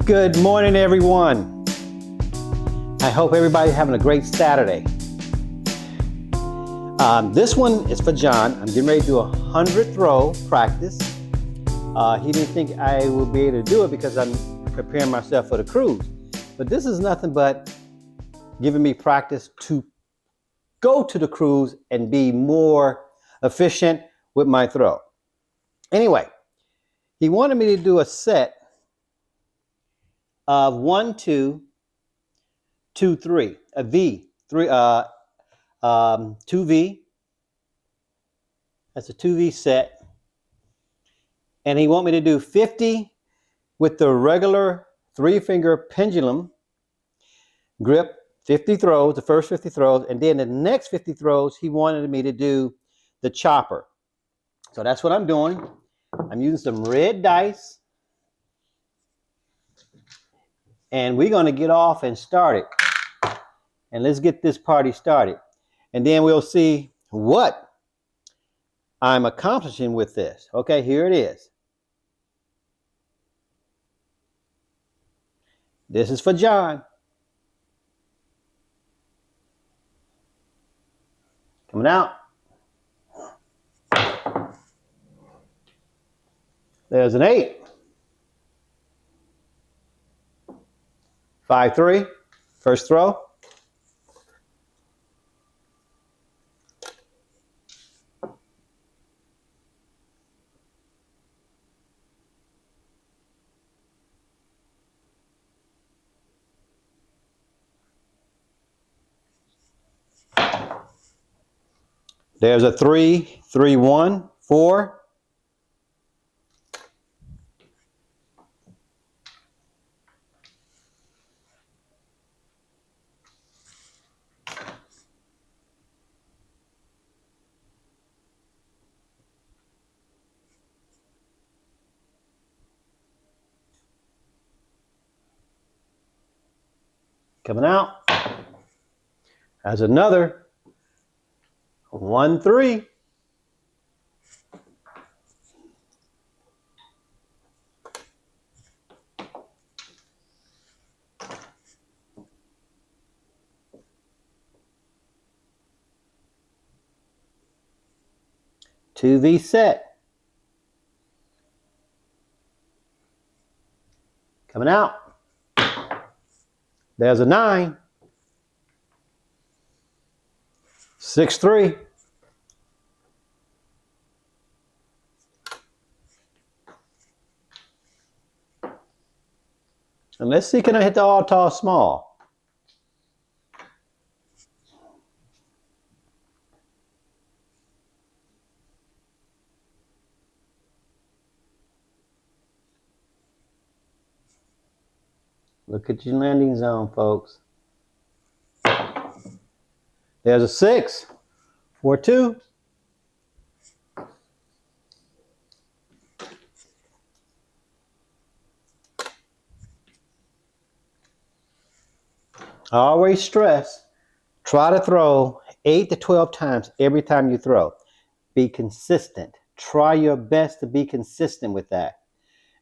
Good morning, everyone. I hope everybody's having a great Saturday. This one is for John. I'm getting ready to do a 100 throw practice. He didn't think I would be able to do it because I'm preparing myself for the cruise. But this is nothing but giving me practice to go to the cruise and be more efficient with my throw. Anyway, he wanted me to do a set of 1, 2, 2, 3, a V, 2V. That's a 2V set. And he want me to do 50 with the regular 3-finger pendulum grip, 50 throws, the first 50 throws, and then the next 50 throws, he wanted me to do the chopper. So that's what I'm doing. I'm using some red dice. And we're going to get off and start it. And let's get this party started. And then we'll see what I'm accomplishing with this. Okay, here it is. This is for John. Coming out. There's an 8. 5, 3. First throw. There's a 3, 3, 1, 4. Coming out. There's another 1, 3. Two V set. Coming out. There's a 9. 6, 3. And let's see, can I hit the all tall small? Look at your landing zone, folks. There's a 6, 4, 2. Always stress, try to throw 8 to 12 times every time you throw. Be consistent. Try your best to be consistent with that.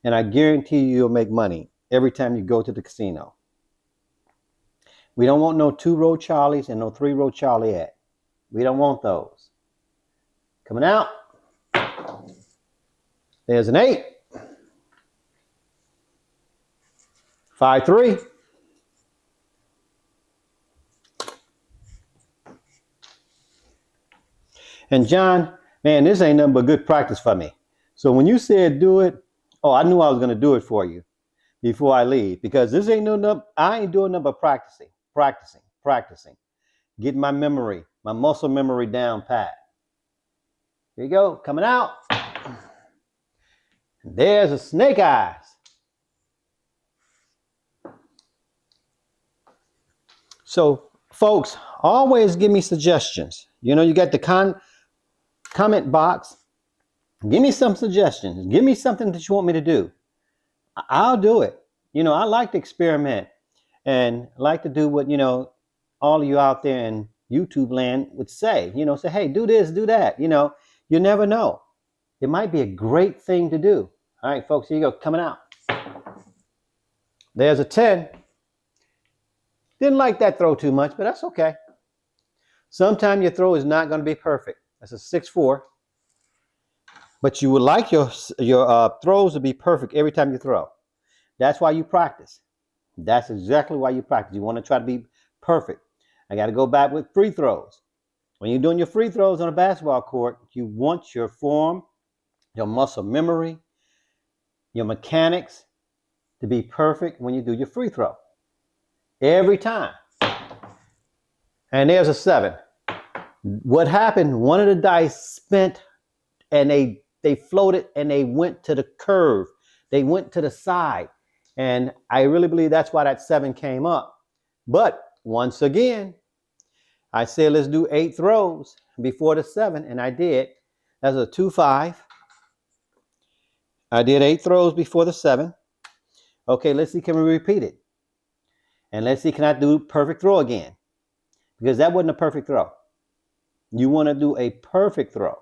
And I guarantee you'll make money every time you go to the casino. We don't want no 2-row Charlies and no 3-row Charliette. We don't want those. Coming out. There's an 8. 5, 3. And John, man, this ain't nothing but good practice for me. So when you said do it, oh, I knew I was going to do it for you before I leave, because this ain't I ain't doing nothing but practicing, getting my memory, my muscle memory down pat. Here you go, coming out. There's a snake eyes. So folks, always give me suggestions. You know, you got the comment box. Give me some suggestions. Give me something that you want me to do. I'll do it. You know, I like to experiment and like to do what, you know, all of you out there in YouTube land would say. You know, say, hey, do this, do that. You know, you never know. It might be a great thing to do. All right, folks, here you go, coming out. There's a 10. Didn't like that throw too much, but that's okay. Sometimes your throw is not going to be perfect. That's a 6-4. But you would like your throws to be perfect every time you throw. That's why you practice. That's exactly why you practice. You want to try to be perfect. I got to go back with free throws. When you're doing your free throws on a basketball court, you want your form, your muscle memory, your mechanics to be perfect when you do your free throw. Every time. And there's a 7. What happened, one of the dice spent and they floated and they went to the curve. They went to the side. And I really believe that's why that 7 came up. But once again, I said, let's do 8 throws before the 7. And I did. That's a 2-5. I did 8 throws before the 7. Okay, let's see, can we repeat it? And let's see, can I do perfect throw again? Because that wasn't a perfect throw. You want to do a perfect throw.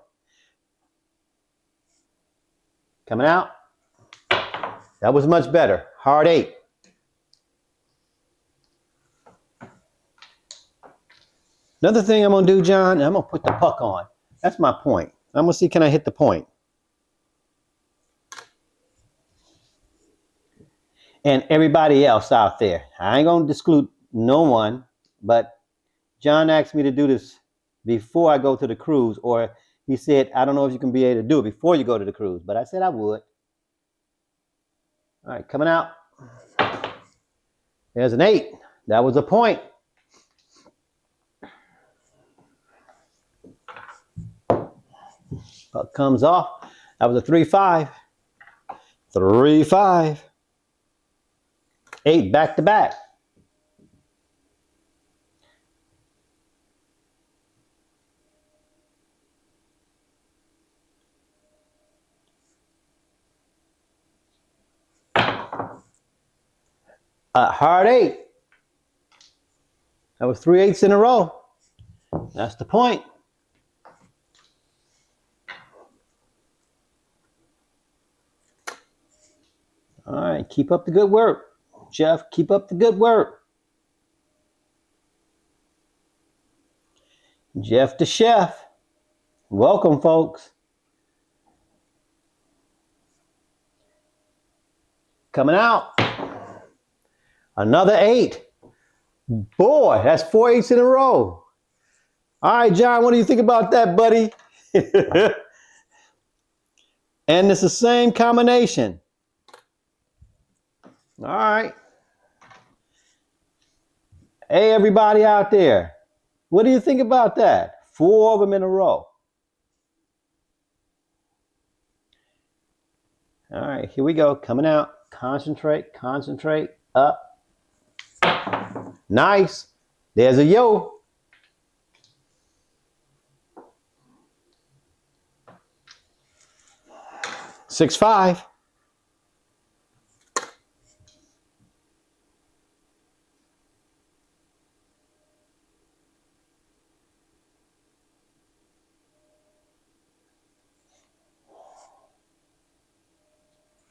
Coming out. That was much better. Hard 8. Another thing I'm going to do, John, I'm going to put the puck on. That's my point. I'm going to see, can I hit the point? And everybody else out there. I ain't going to exclude no one, but John asked me to do this before I go to the cruise, or he said, I don't know if you can be able to do it before you go to the cruise, but I said I would. All right, coming out. There's an 8. That was a point. Puck comes off. That was a 3-5. 3-5. 8 back to back. Hard 8. That was 3 8s in a row. That's the point. All right, keep up the good work. Jeff, keep up the good work. Jeff the chef. Welcome, folks. Coming out. Another 8. Boy, that's 4 8s in a row. All right, John, what do you think about that, buddy? And it's the same combination. All right. Hey, everybody out there. What do you think about that? 4 of them in a row. All right, here we go. Coming out. Concentrate, concentrate. Up. Nice. There's a yo. Six, 5.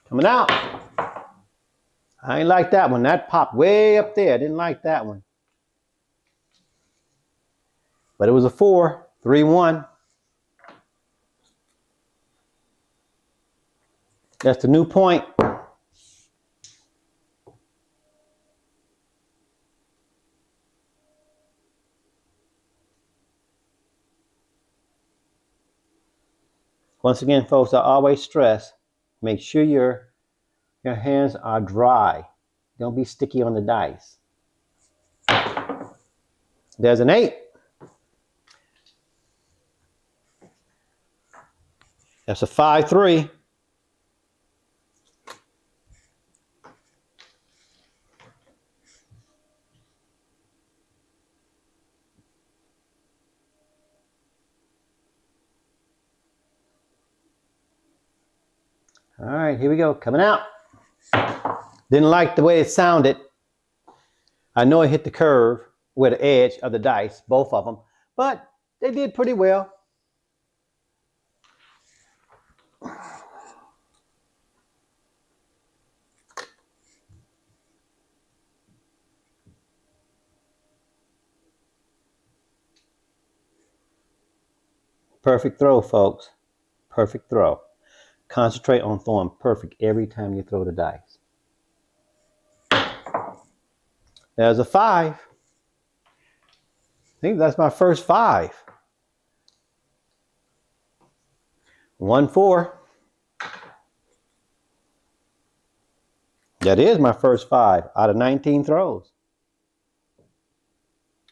Coming out. I ain't like that one. That popped way up there. Didn't like that one. But it was a 4. 3-1. That's the new point. Once again, folks, I always stress, make sure your hands are dry. Don't be sticky on the dice. There's an 8. That's a 5-3. All right, here we go. Coming out. Didn't like the way it sounded. I know it hit the curve with the edge of the dice, both of them, but they did pretty well. Perfect throw, folks. Perfect throw. Concentrate on throwing perfect every time you throw the dice. There's a 5. I think that's my first 5. 1, 4. That is my first 5 out of 19 throws.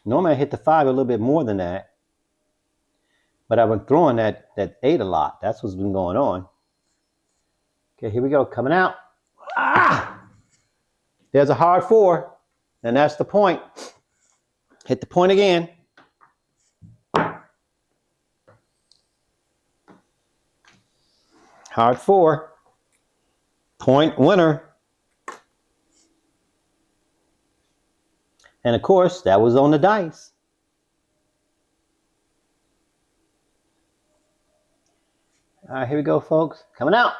Normally I hit the 5 a little bit more than that, but I've been throwing that 8 a lot. That's what's been going on. Okay, here we go. Coming out. Ah! There's a hard 4, and that's the point. Hit the point again. Hard 4. Point winner. And of course, that was on the dice. All right, here we go, folks. Coming out.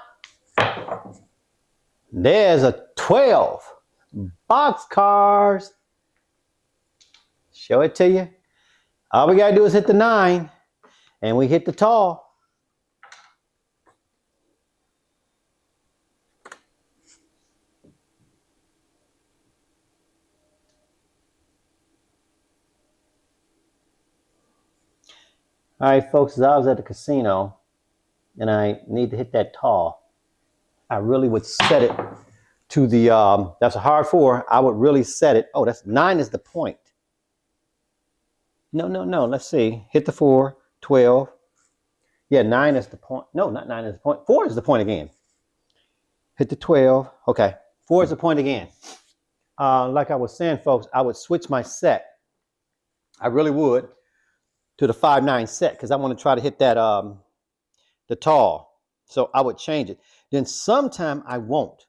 There's a 12. Boxcars. Show it to you. All we got to do is hit the 9, and we hit the tall. All right, folks, as I was at the casino and I need to hit that tall, I really would set it to the, that's a hard 4. I would really set it. Oh, that's 9 is the point. No. Let's see. Hit the 4, 12. Yeah, 9 is the point. No, not 9 is the point. 4 is the point again. Hit the 12. Okay. 4 is the point again. Like I was saying, folks, I would switch my set. I really would. To the 5-9 set because I want to try to hit that the tall. So I would change it. Then sometime I won't.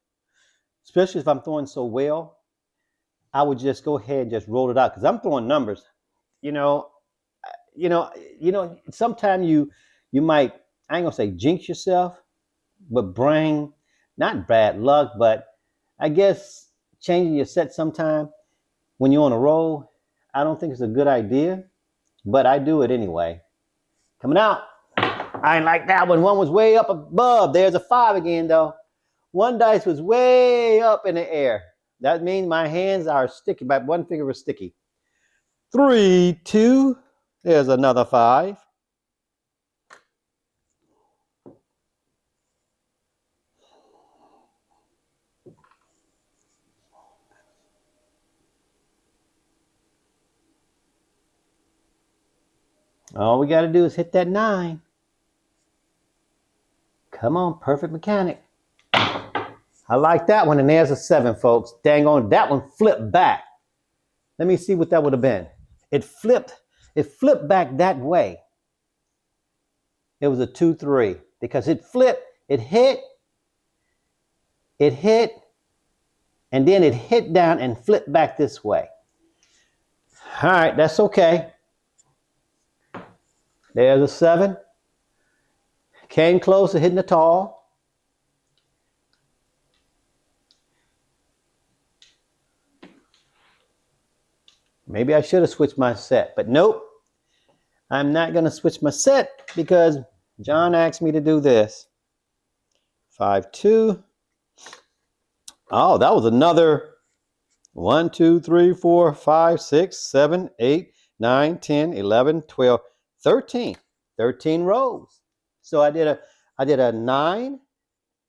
Especially if I'm throwing so well, I would just go ahead and just roll it out because I'm throwing numbers. You know, sometimes you might, I ain't gonna say jinx yourself, but bring not bad luck, but I guess changing your set sometime when you're on a roll, I don't think it's a good idea. But I do it anyway. Coming out. I ain't like that one. One was way up above. There's a 5 again, though. One dice was way up in the air. That means my hands are sticky. My one finger was sticky. 3, 2. There's another 5. All we got to do is hit that 9. Come on, perfect mechanic. I like that one, and there's a 7, folks. Dang on, that one flipped back. Let me see what that would have been. It flipped back that way. It was a 2, 3 because it flipped, it hit, and then it hit down and flipped back this way. All right, that's okay. There's a 7. Came close to hitting the tall. Maybe I should have switched my set, but nope. I'm not going to switch my set because John asked me to do this. 5, 2. Oh, that was another 1, 2, 3, 4, 5, 6, 7, 8, 9, 10, 11, 12, 13. 13 rows. So I did a 9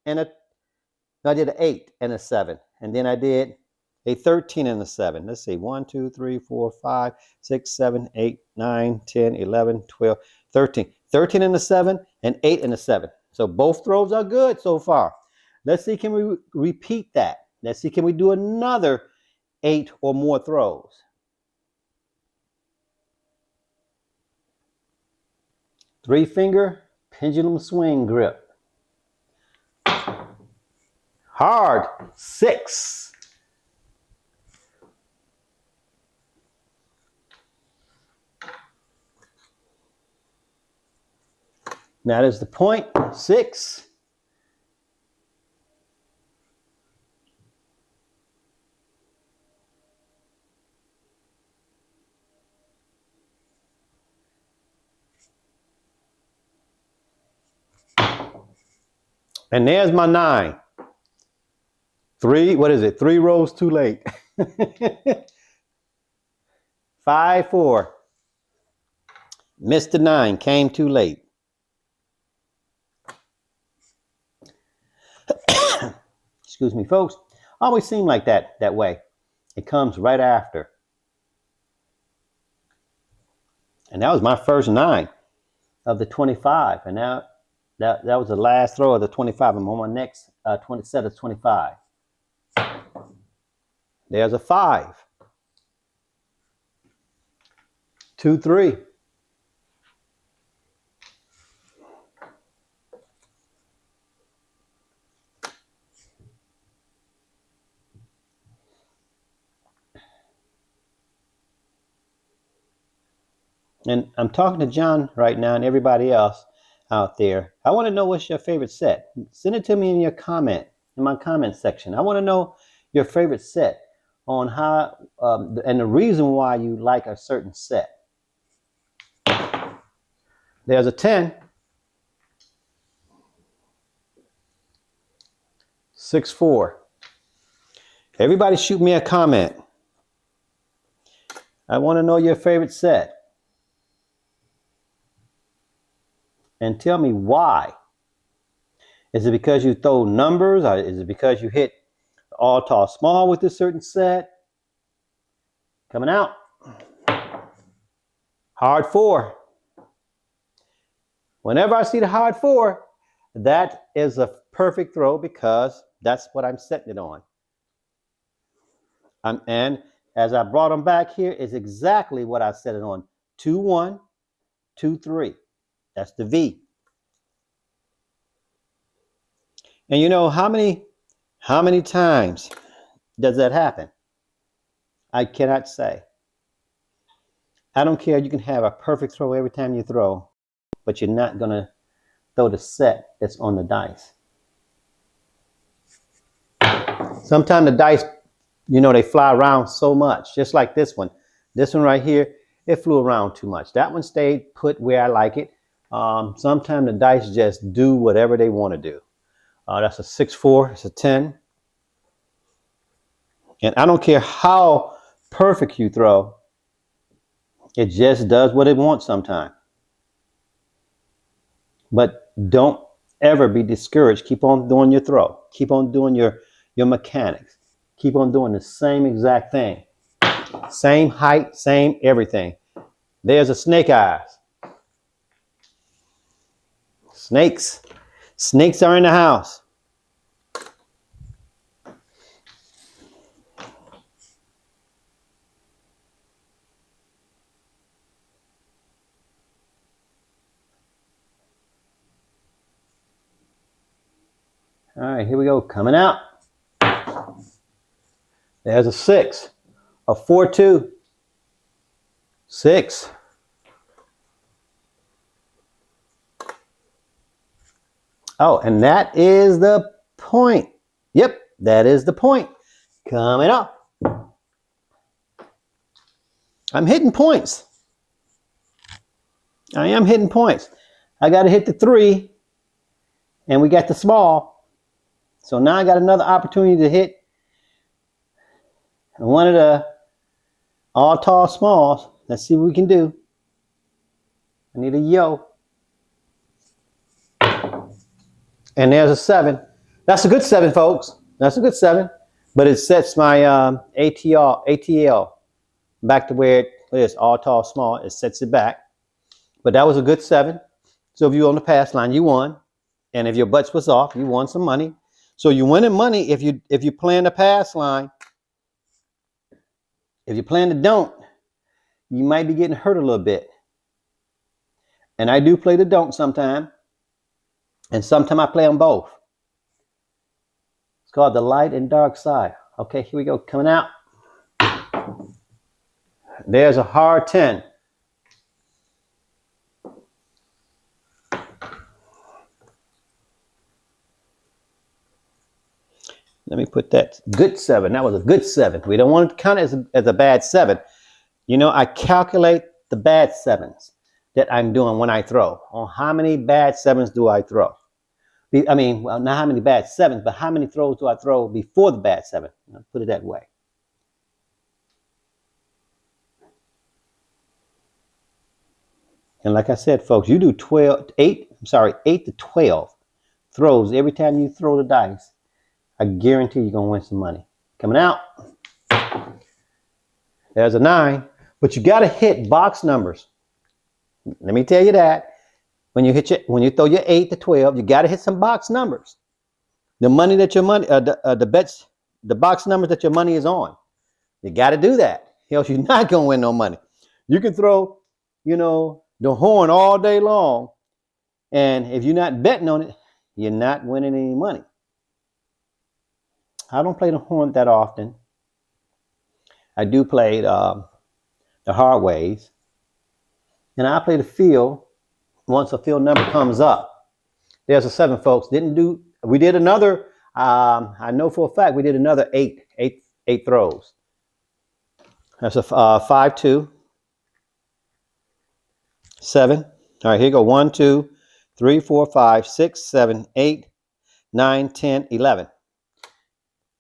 and I did an 8 and a 7. And then I did a 13 and a 7. Let's see. 1, 2, 3, 4, 5, 6, 7, 8, 9, 10, 11, 12, 13. 13 and a 7 and 8 and a 7. So both throws are good so far. Let's see, can we repeat that? Let's see, can we do another 8 or more throws? Three-finger pendulum swing grip. Hard 6. That is the point. 6. And there's my 9. 3, what is it? 3 rows too late. 5, 4. Missed the 9, came too late. Excuse me, folks. Always seem like that way. It comes right after. And that was my first 9 of the 25. And now that was the last throw of the 25. I'm on my next 20 set of 25. There's a 5. 2, 3. And I'm talking to John right now and everybody else out there. I want to know what's your favorite set. Send it to me in your comment, in my comment section. I want to know your favorite set on how and the reason why you like a certain set. There's a 10. 6, 4. Everybody shoot me a comment. I want to know your favorite set. And tell me why. Is it because you throw numbers? Or is it because you hit all tall small with this certain set? Coming out. Hard 4. Whenever I see the hard 4, that is a perfect throw because that's what I'm setting it on. And as I brought them back here, is exactly what I set it on. 2, 1, 2, 3. That's the V. And you know how many times does that happen? I cannot say. I don't care. You can have a perfect throw every time you throw, but you're not going to throw the set that's on the dice. Sometimes the dice, you know, they fly around so much, just like this one. This one right here, it flew around too much. That one stayed put where I like it. Sometimes the dice just do whatever they want to do. That's a 6, 4. It's a 10. And I don't care how perfect you throw. It just does what it wants sometimes. But don't ever be discouraged. Keep on doing your throw. Keep on doing your mechanics. Keep on doing the same exact thing. Same height, same everything. There's a snake eyes. Snakes. Snakes are in the house. All right, here we go. Coming out. There's a 6. A 4, 2. 6. Oh, and that is the point. Yep, that is the point. Coming up. I'm hitting points. I am hitting points. I got to hit the 3, and we got the small. So now I got another opportunity to hit one of the all tall smalls. Let's see what we can do. I need a yo. And there's a 7. That's a good 7, folks. That's a good 7. But it sets my ATL back to where it is, all tall small. It sets it back. But that was a good 7. So if you're on the pass line, you won. And if your butts was off, you won some money. So you're winning money if you plan the pass line. If you plan to don't, you might be getting hurt a little bit. And I do play the don't sometime. And sometimes I play them both. It's called the light and dark side. Okay, here we go. Coming out. There's a hard 10. Let me put that good 7. That was a good 7. We don't want to count it as a bad 7. You know, I calculate the bad 7s that I'm doing when I throw. On how many bad 7s do I throw? I mean, well, not how many bad sevens, but how many throws do I throw before the bad seven? I'll put it that way. And like I said, folks, you do 8 to 12 throws every time you throw the dice. I guarantee you're going to win some money. Coming out. There's a 9. But you got to hit box numbers. Let me tell you that. When you throw your 8 to 12, you got to hit some box numbers. The money that your money, the bets, the box numbers that your money is on. You got to do that. Else you're not going to win no money. You can throw, the horn all day long. And if you're not betting on it, you're not winning any money. I don't play the horn that often. I do play the hard ways. And I play the field once a field number comes up. There's a 7, folks. We did another, I know for a fact we did another 8 throws. That's a 5, 2, 7. All right, here you go. 1, 2, 3, 4, 5, 6, 7, 8, 9, 10, 11.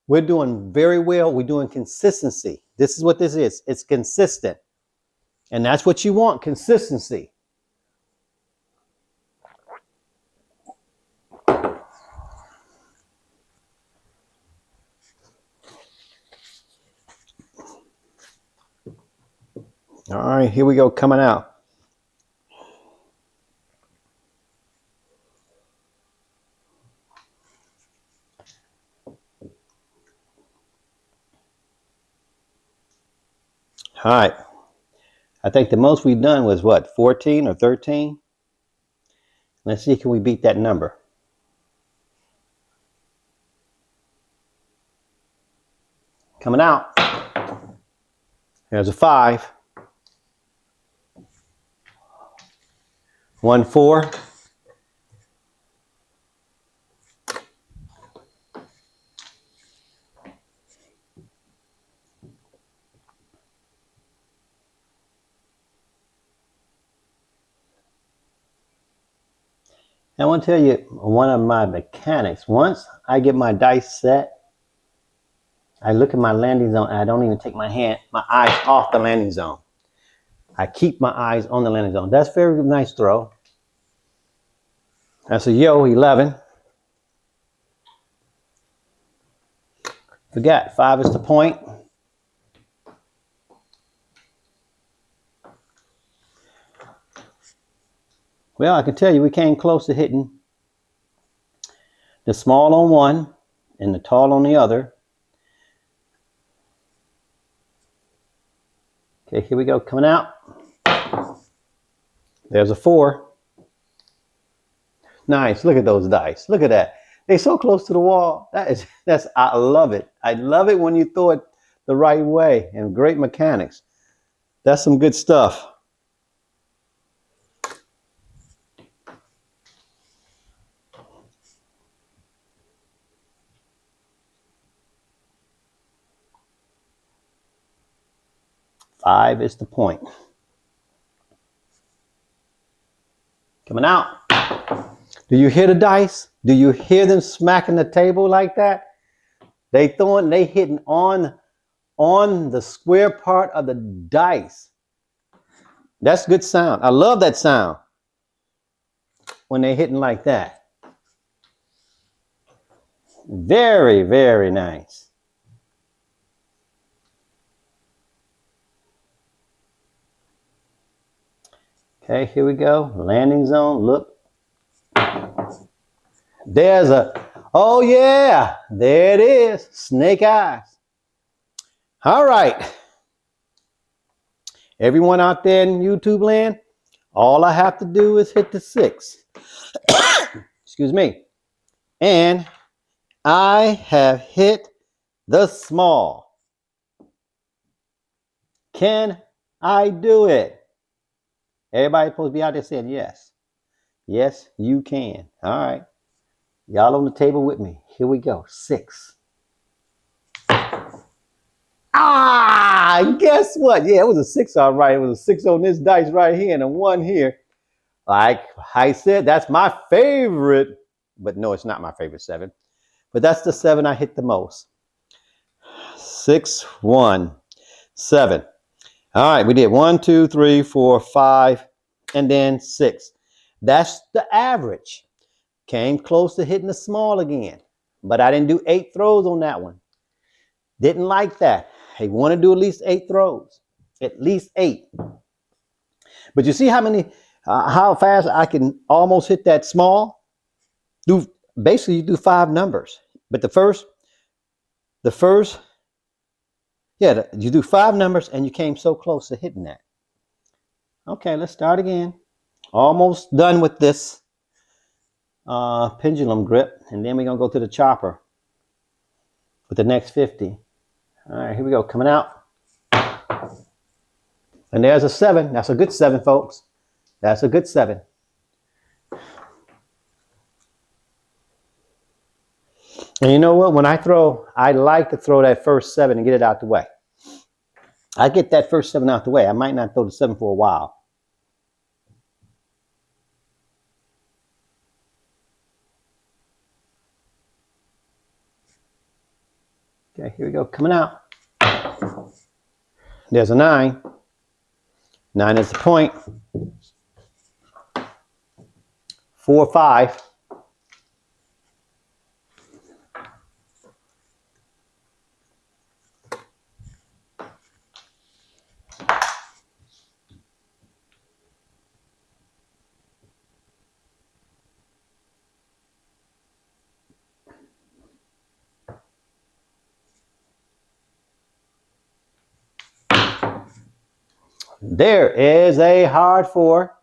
We're doing very well. We're doing consistency. This is what this is. It's consistent. And that's what you want, consistency. All right, here we go, coming out. All right. I think the most we've done was what, 14 or 13? Let's see, can we beat that number? Coming out. There's a 5. 1, 4. I want to tell you one of my mechanics. Once I get my dice set, I look at my landing zone and I don't even take my eyes off the landing zone. I keep my eyes on the landing zone. That's a very nice throw. That's a 11. Forgot, 5 is the point. Well, I can tell you we came close to hitting the small on one and the tall on the other. Okay, here we go, coming out. There's a 4. Nice, look at those dice. Look at that. They're so close to the wall. I love it. I love it when you throw it the right way, and great mechanics. That's some good stuff. Five is the point. Coming out. Do you hear the dice? Do you hear them smacking the table like that? They hitting on the square part of the dice. That's good sound. I love that sound when they're hitting like that. Very, very nice. Okay, here we go. Landing zone. Look. There's oh yeah, there it is. Snake eyes. All right. Everyone out there in YouTube land, all I have to do is hit the 6. Excuse me. And I have hit the small. Can I do it? Everybody supposed to be out there saying yes. Yes, you can. All right. Y'all on the table with me. Here we go. 6. Guess what? Yeah, it was a 6, all right. It was a 6 on this dice right here and a 1 here. Like I said, that's my favorite but no, it's not my favorite 7. But that's the 7 I hit the most. 6, 1, 7. All right, we did 1, 2, 3, 4, 5, and then 6. That's the average. Came close to hitting the small again, but I didn't do 8 throws on that one. Didn't like that. I want to do at least 8 throws, at least 8. But you see how fast I can almost hit that small? Basically, you do 5 numbers, but the first, yeah, you do 5 numbers, and you came so close to hitting that. Okay, let's start again. Almost done with this pendulum grip, and then we're gonna go to the chopper with the next 50. All right, here we go, coming out. And there's a 7. That's a good 7, folks. That's a good 7. And you know what? When I throw, I like to throw that first 7 and get it out the way. I get that first 7 out the way. I might not throw the 7 for a while. Okay, here we go, coming out. There's a 9. 9 is the point. 4, 5. There is a hard 4.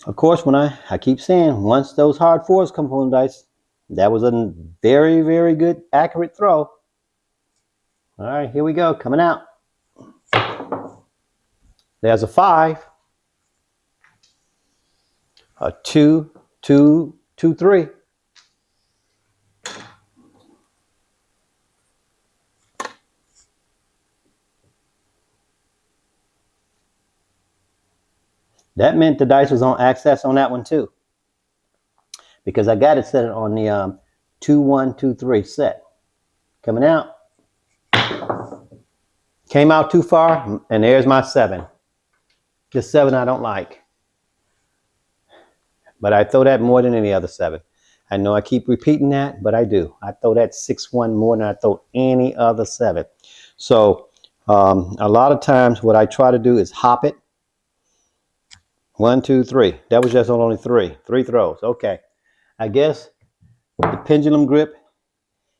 Of course, when I keep saying, once those hard 4s come on the dice, that was a very, very good, accurate throw. All right, here we go, coming out. There's a 5. A 2, 2, 2, 3. That meant the dice was on access on that one too, because I got it set on the 2, 1, 2, 3 set. Coming out. Came out too far, and there's my 7. Just 7 I don't like. But I throw that more than any other 7. I know I keep repeating that, but I do. I throw that 6, 1 more than I throw any other 7. So a lot of times what I try to do is hop it. 1, 2, 3. That was just on only 3 throws. Okay. I guess the pendulum grip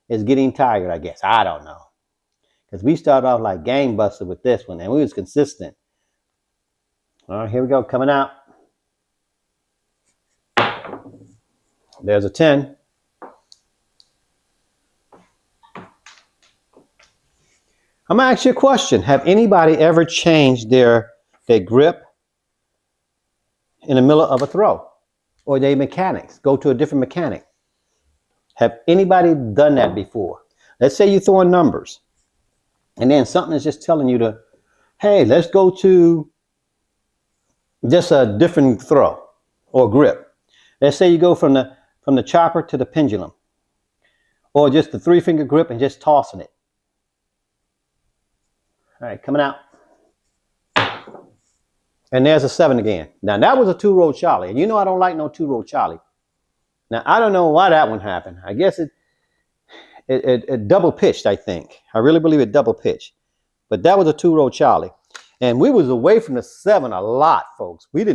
is getting tired, I guess. I don't know. Because we started off like gangbuster with this one, and we was consistent. All right, here we go, coming out. There's a 10. I'm going to ask you a question. Have anybody ever changed their grip in the middle of a throw? Or their mechanics? Go to a different mechanic. Have anybody done that before? Let's say you're throwing numbers, and then something is just telling you to, hey, let's go to just a different throw or grip. Let's say you go from the chopper to the pendulum, or just the 3-finger grip and just tossing it. All right, coming out. And there's a 7 again. Now that was a 2-roll Charlie, and you know I don't like no 2-roll Charlie. Now I don't know why that one happened. I guess it double pitched. I think I really believe it double pitched, but that was a 2-roll Charlie, and we was away from the 7 a lot, folks. We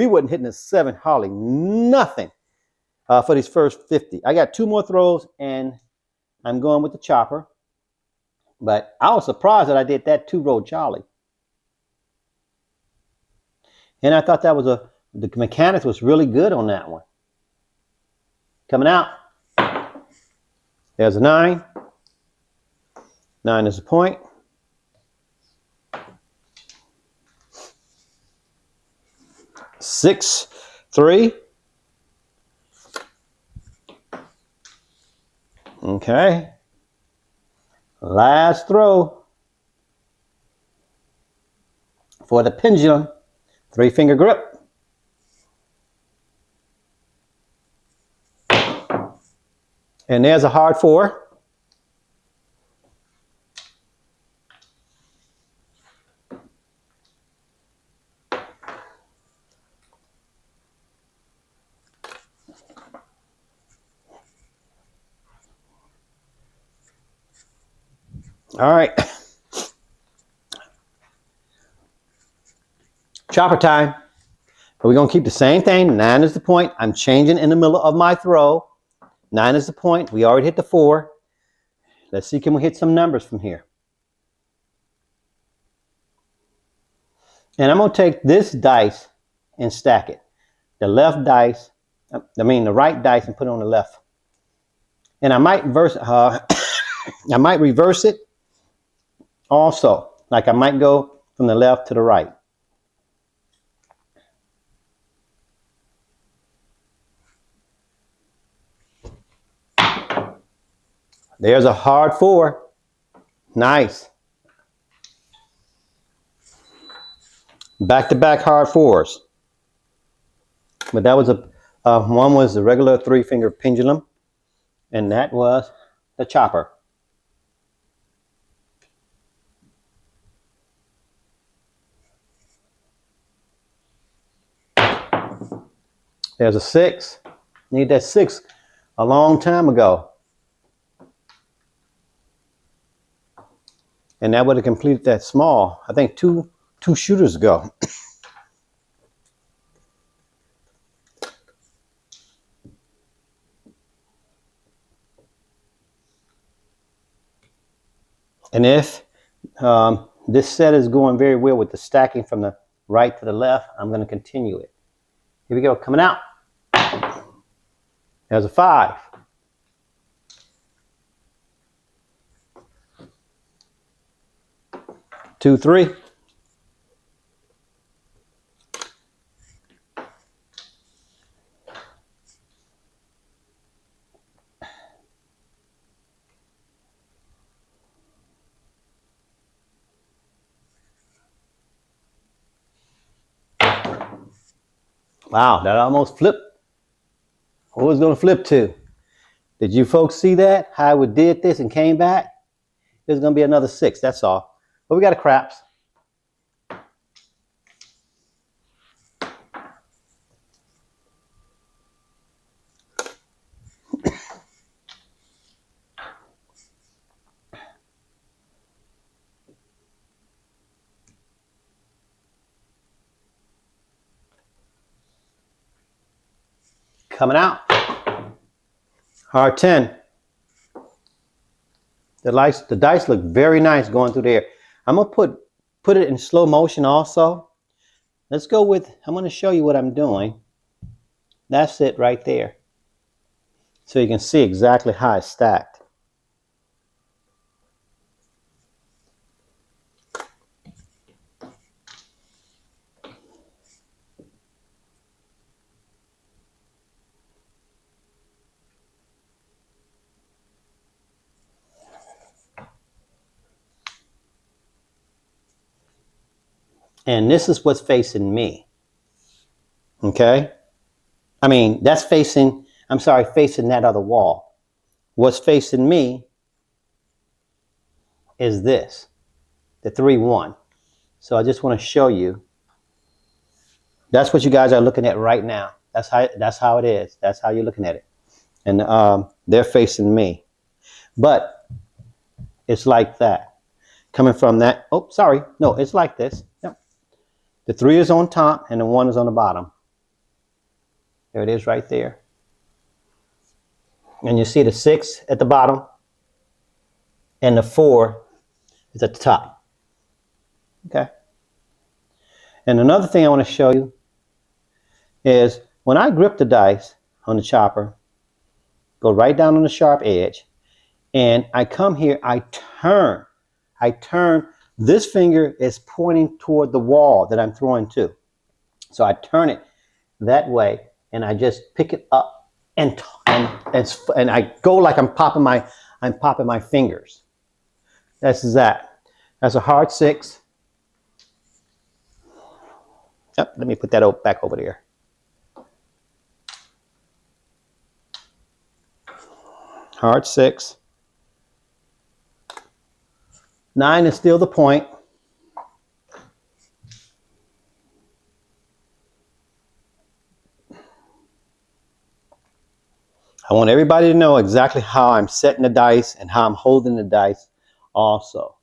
wasn't hitting the 7 hardly nothing for these first 50. I got 2 more throws, and I'm going with the chopper. But I was surprised that I did that 2-roll Charlie. And I thought that was the mechanics was really good on that one. Coming out. There's a 9. 9 is the point. 6, 3. Okay. Last throw for the pendulum. 3-finger grip. And there's a hard 4. All right. Chopper time. But we're going to keep the same thing. 9 is the point. I'm changing in the middle of my throw. 9 is the point. We already hit the 4. Let's see, can we hit some numbers from here? And I'm going to take this dice and stack it. The right dice, and put it on the left. And I might reverse it also. Like I might go from the left to the right. There's a hard 4. Nice. Back-to-back hard 4s. But that was one was the regular 3-finger pendulum, and that was the chopper. There's a 6. Need that 6 a long time ago. And that would have completed that small, I think two shooters ago. And if this set is going very well with the stacking from the right to the left, I'm going to continue it. Here we go, coming out. There's a 5. Two, 3. Wow, that almost flipped. What was going to flip to? Did you folks see that? How we did this and came back? There's going to be another 6, that's all. But we got a craps. Coming out. Hard 10. The dice look very nice going through there. I'm going to put it in slow motion also. Let's go with, I'm going to show you what I'm doing. That's it right there. So you can see exactly how it's stacked. And this is what's facing me. Okay? I mean, that's facing, facing that other wall. What's facing me is this, the 3-1. So I just want to show you. That's what you guys are looking at right now. That's how it is. That's how you're looking at it. And they're facing me. But it's like that. Coming from that, oh, sorry. No, it's like this. Yep. The 3 is on top and the 1 is on the bottom. There it is right there. And you see the 6 at the bottom and the 4 is at the top. Okay. And another thing I want to show you is when I grip the dice on the chopper, go right down on the sharp edge, and I come here, I turn. This finger is pointing toward the wall that I'm throwing to. So I turn it that way, and I just pick it up, and I go like I'm popping my fingers. That's that. That's a hard 6. Yep, let me put that back over there. Hard 6. 9 is still the point. I want everybody to know exactly how I'm setting the dice and how I'm holding the dice also.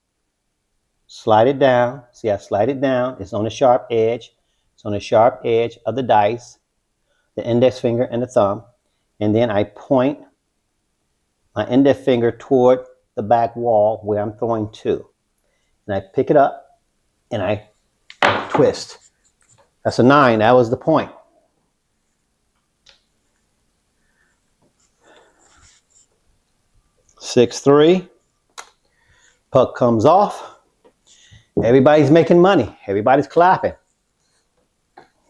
Slide it down. See, I slide it down. It's on the sharp edge. It's on the sharp edge of the dice, the index finger and the thumb. And then I point my index finger toward the back wall where I'm throwing to. And I pick it up and I twist. That's a 9. That was the point. Six, 3. Puck comes off. Everybody's making money. Everybody's clapping.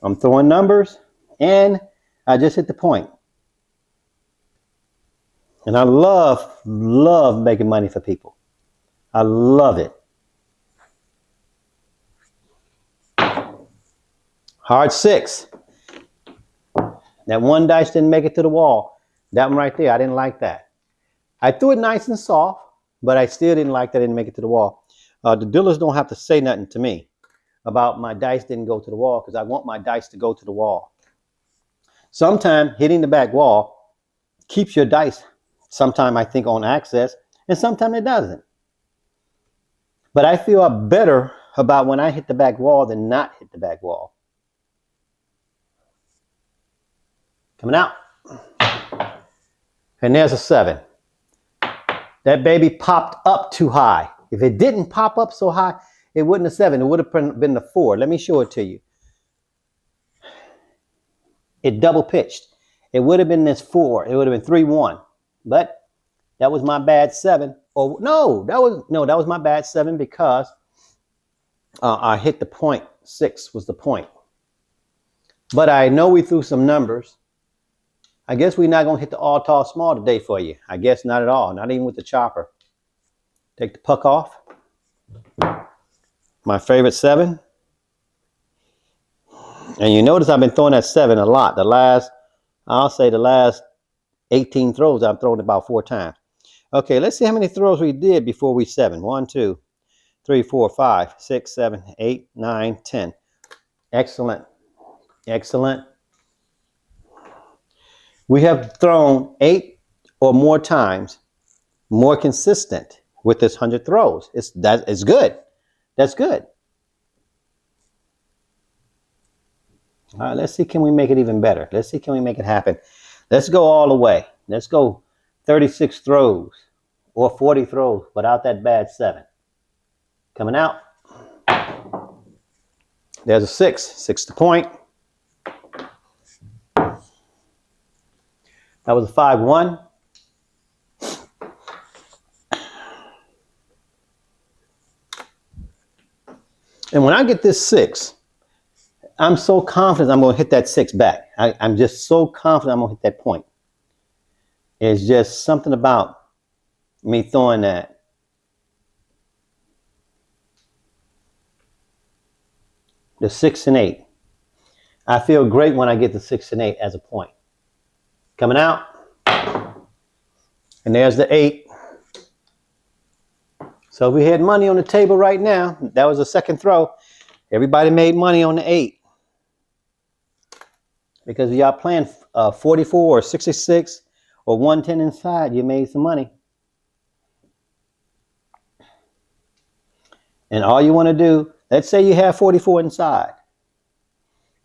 I'm throwing numbers and I just hit the point. And I love making money for people. I love it. Hard 6. That one dice didn't make it to the wall. That one right there, I didn't like that. I threw it nice and soft, but I still didn't like that it didn't make it to the wall. The dealers don't have to say nothing to me about my dice didn't go to the wall because I want my dice to go to the wall. Sometimes hitting the back wall keeps your dice, sometimes I think, on access, and sometimes it doesn't. But I feel better about when I hit the back wall than not hit the back wall. Coming out. And there's a 7. That baby popped up too high. If it didn't pop up so high, it wouldn't have 7. It would have been the 4. Let me show it to you. It double pitched. It would have been this 4. It would have been 3-1. But that was my bad 7. Oh no, that was my bad 7 because I hit the point. 6 was the point. But I know we threw some numbers. I guess we're not going to hit the all tall small today for you. I guess not at all. Not even with the chopper. Take the puck off. My favorite 7. And you notice I've been throwing that 7 a lot. I'll say the last 18 throws I've thrown about 4 times. Okay, let's see how many throws we did before we 7. 1, 2, 3, 4, 5, 6, 7, 8, 9, 10. Excellent. Excellent. We have thrown 8 or more times, more consistent with this 100 throws. It's good. That's good. All right, let's see, can we make it even better? Let's see, can we make it happen? Let's go all the way. Let's go 36 throws or 40 throws without that bad 7. Coming out. There's a 6. 6 to point. That was a 5-1. And when I get this 6, I'm so confident I'm going to hit that 6 back. I'm just so confident I'm going to hit that point. It's just something about me throwing that. The 6 and 8. I feel great when I get the 6 and 8 as a point. Coming out. And there's the 8. So we had money on the table right now. That was the second throw. Everybody made money on the 8. Because y'all playing 44 or 66 or 110 inside, you made some money. And all you want to do, let's say you have 44 inside.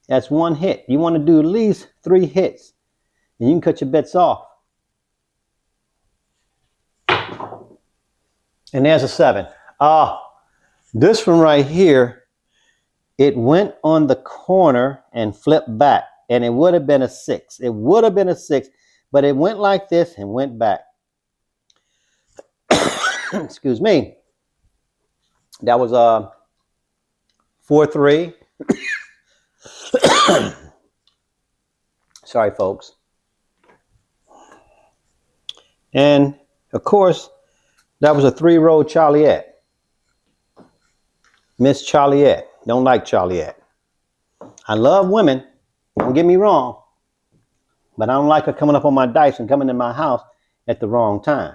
That's one hit. You want to do at least 3 hits. And you can cut your bets off. And there's a 7. This one right here, it went on the corner and flipped back. And it would have been a 6. It would have been a 6. But it went like this and went back. Excuse me. That was 4-3. Sorry, folks. And, of course, that was a 3-row Charliette. Miss Charliette. Don't like Charliette. I love women. Don't get me wrong. But I don't like her coming up on my dice and coming in my house at the wrong time.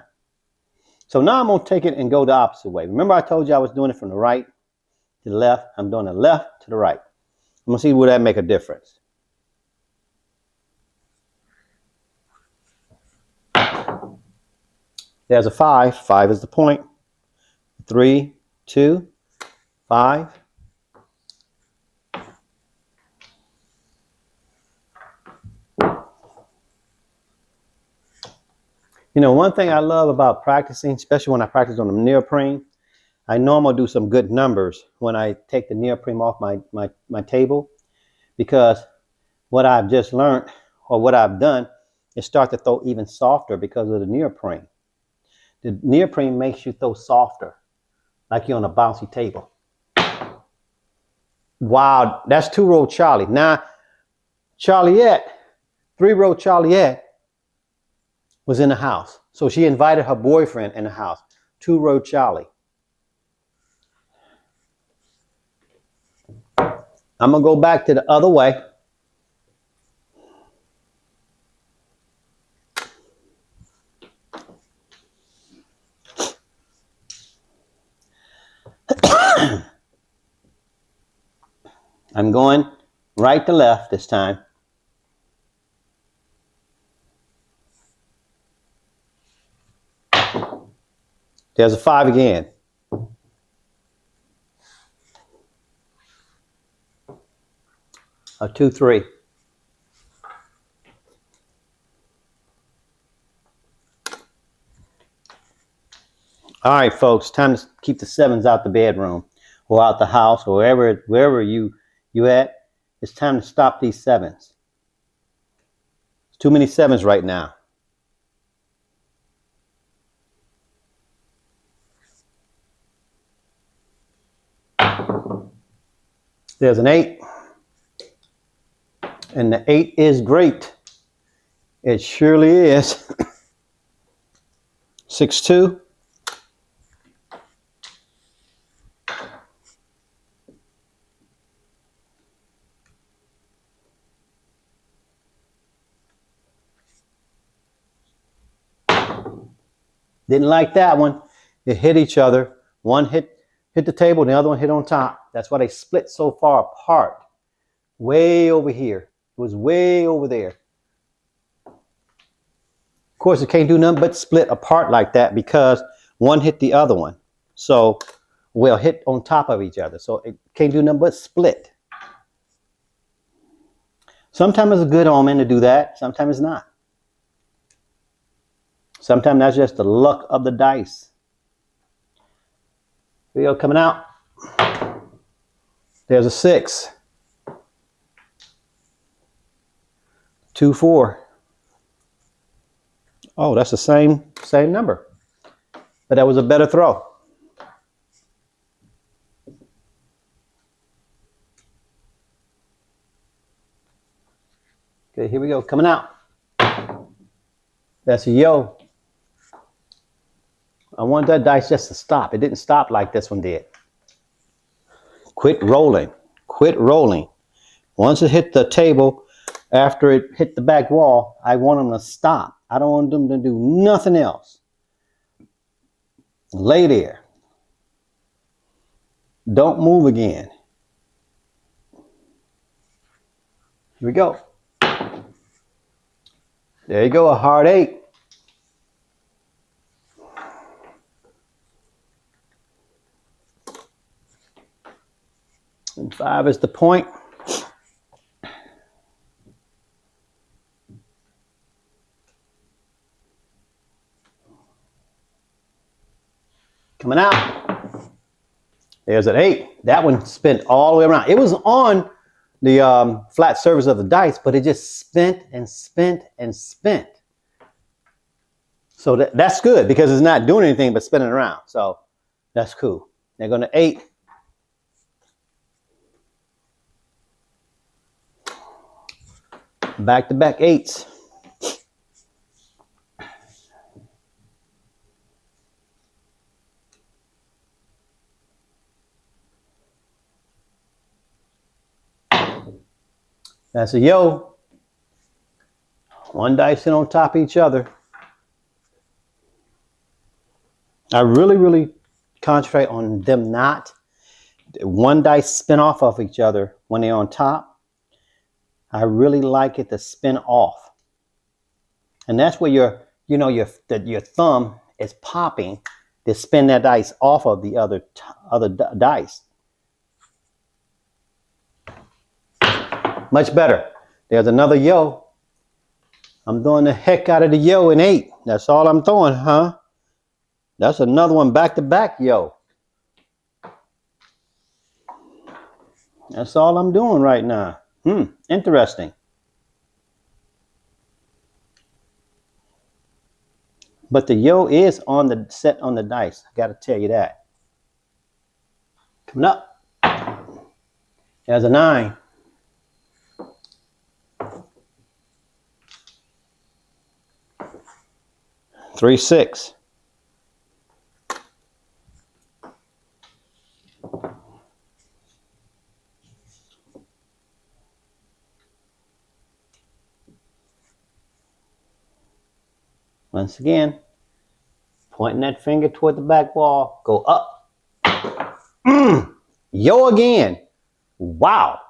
So now I'm going to take it and go the opposite way. Remember I told you I was doing it from the right to the left? I'm doing the left to the right. I'm going to see will that make a difference. There's a 5. 5 is the point. 3, 2, 5. You know, one thing I love about practicing, especially when I practice on the neoprene, I know I'm going to do some good numbers when I take the neoprene off my table, because what I've just learned or what I've done is start to throw even softer because of the neoprene. The neoprene makes you throw softer, like you're on a bouncy table. Wow, that's 2-row Charlie. Now, Charliette, 3-row Charliette was in the house. So she invited her boyfriend in the house. 2-row Charlie. I'm going to go back to the other way. I'm going right to left this time. There's a 5 again. A 2, 3. All right, folks, time to keep the 7s out the bedroom or out the house or wherever you at. It's time to stop these 7s. There's too many 7s right now. There's an 8. And the 8 is great. It surely is. 6, 2. Didn't like that one. It hit each other. One hit the table and the other one hit on top. That's why they split so far apart. Way over here. It was way over there. Of course, it can't do nothing but split apart like that because one hit the other one. So, well, hit on top of each other. So it can't do nothing but split. Sometimes it's a good omen to do that. Sometimes it's not. Sometimes that's just the luck of the dice. Here we go, coming out. There's a 6. 2, 4. Oh, that's the same number. But that was a better throw. Okay, here we go, coming out. That's a yo. I want that dice just to stop. It didn't stop like this one did. Quit rolling. Quit rolling. Once it hit the table, after it hit the back wall, I want them to stop. I don't want them to do nothing else. Lay there. Don't move again. Here we go. There you go, a hard 8. And 5 is the point. Coming out. There's an 8. That one spent all the way around. It was on the flat surface of the dice, but it just spent and spent and spent. So that's good because it's not doing anything but spinning around. So that's cool. They're going to 8. Back-to-back 8s. That's a yo. One dice in on top of each other. I really concentrate on them not. One dice spin off of each other when they're on top. I really like it to spin off. And that's where your thumb is popping to spin that dice off of the other dice. Much better. There's another yo. I'm throwing the heck out of the yo in 8. That's all I'm throwing, huh? That's another one back to back yo. That's all I'm doing right now. Interesting. But the yo is on the set on the dice. I got to tell you that. Coming up. There's a 9. Three, 6. Once again, pointing that finger toward the back wall. Go up. Yo again. Wow.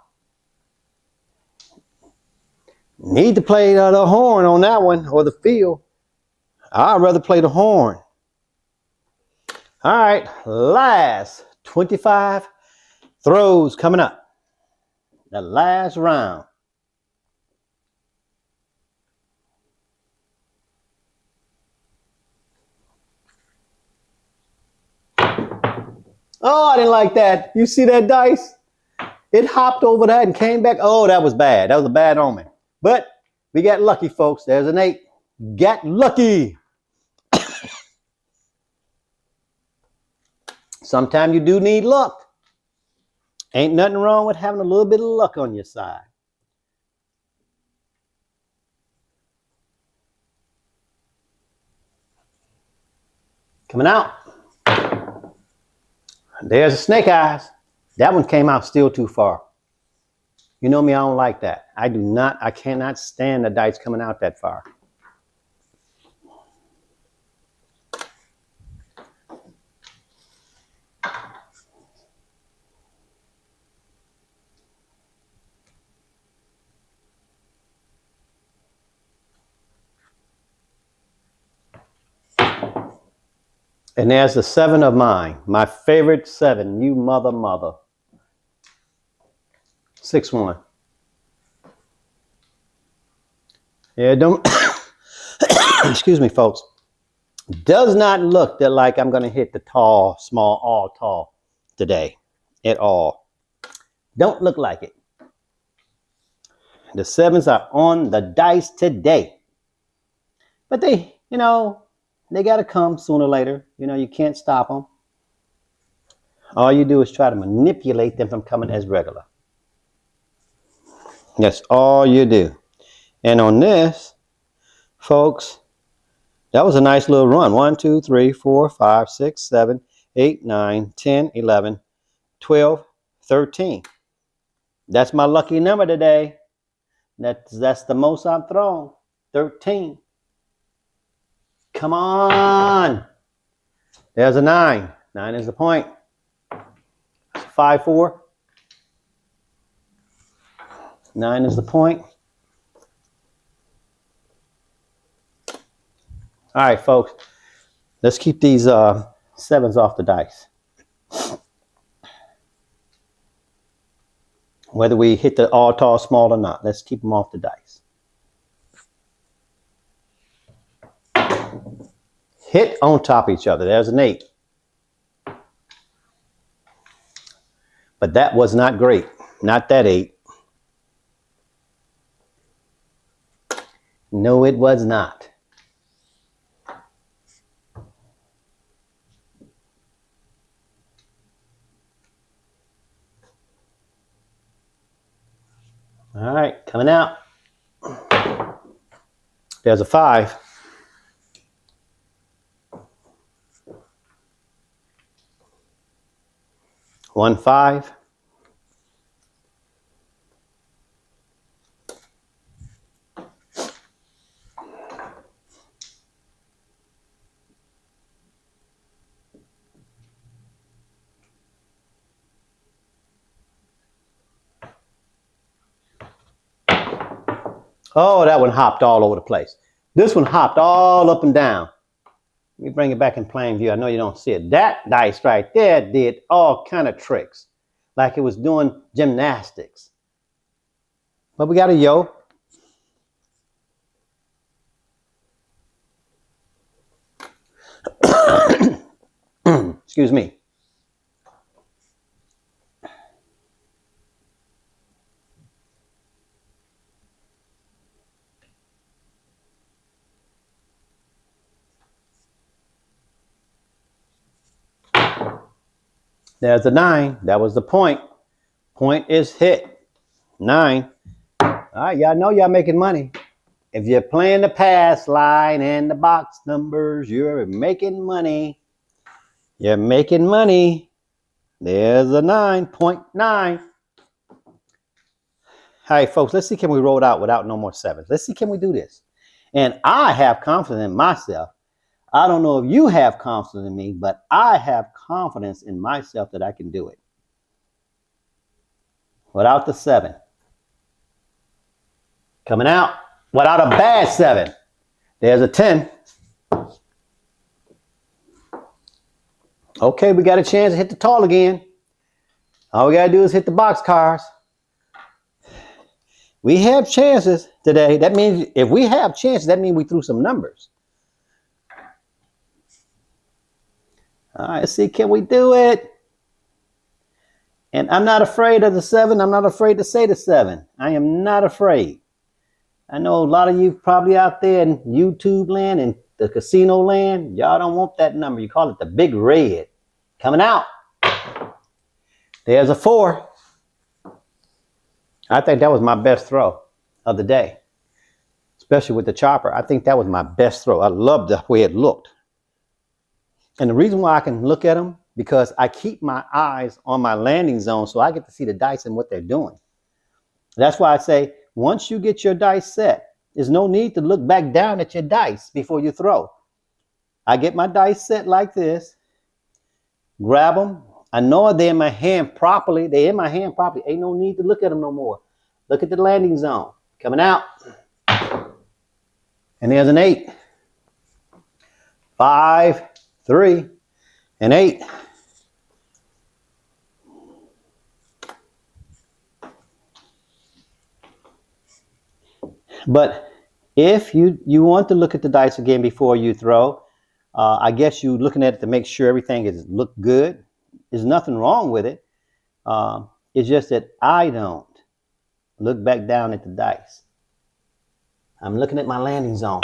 Need to play the horn on that one, or the field. I'd rather play the horn. All right, last 25 throws coming up. The last round. Oh, I didn't like that. You see that dice? It hopped over that and came back. Oh, that was bad. That was a bad omen. But we got lucky, folks. There's an 8. Got lucky. Sometimes you do need luck. Ain't nothing wrong with having a little bit of luck on your side. Coming out. There's a snake eyes. That one came out still too far. You know me, I don't like that. I cannot stand the dice coming out that far. And there's the 7 of mine. My favorite 7. You mother. 6-1. Yeah, don't excuse me, folks. Does not look that like I'm going to hit the tall, small, all tall today at all. Don't look like it. The 7s are on the dice today. But they got to come sooner or later. You can't stop them. All you do is try to manipulate them from coming as regular. That's all you do. And on this, folks, that was a nice little run. 1, 2, 3, 4, 5, 6, 7, 8, 9, 10, 11, 12, 13. That's my lucky number today. That's the most I've thrown. 13. Come on. There's a 9. 9 is the point. 5, 4. 9 is the point. All right, folks. Let's keep these 7s off the dice. Whether we hit the all, tall, small or not, let's keep them off the dice. Hit on top of each other. There's an 8. But that was not great. Not that 8. No, it was not. All right, coming out. There's a 5. One 5. Oh, that one hopped all over the place. This one hopped all up and down. Let me bring it back in plain view. I know you don't see it. That dice right there did all kind of tricks, like it was doing gymnastics. But we got a yo. Excuse me. There's a 9. That was the point. Point is hit. 9. All right, y'all know y'all making money. If you're playing the pass line and the box numbers, you're making money. You're making money. There's a 9.9. All right, folks, let's see, can we roll it out without no more 7s? Let's see, can we do this? And I have confidence in myself. I don't know if you have confidence in me, but I have confidence in myself that I can do it. Without the 7. Coming out without a bad 7. There's a 10. Okay, we got a chance to hit the tall again. All we got to do is hit the box cars. We have chances today. That means if we have chances, that means we threw some numbers. All right, let's see, can we do it? And I'm not afraid of the 7. I'm not afraid to say the 7. I am not afraid. I know a lot of you probably out there in YouTube land and the casino land, y'all don't want that number. You call it the big red. Coming out. There's a 4. I think that was my best throw of the day, especially with the chopper. I think that was my best throw. I loved the way it looked. And the reason why I can look at them, because I keep my eyes on my landing zone so I get to see the dice and what they're doing. That's why I say, once you get your dice set, there's no need to look back down at your dice before you throw. I get my dice set like this, grab them. I know they're in my hand properly. They're in my hand properly. Ain't no need to look at them no more. Look at the landing zone. Coming out. And there's an 8. 5, 3, and 8. But if you want to look at the dice again before you throw, I guess you're looking at it to make sure everything is look good. There's nothing wrong with it. It's just that I don't look back down at the dice. I'm looking at my landing zone.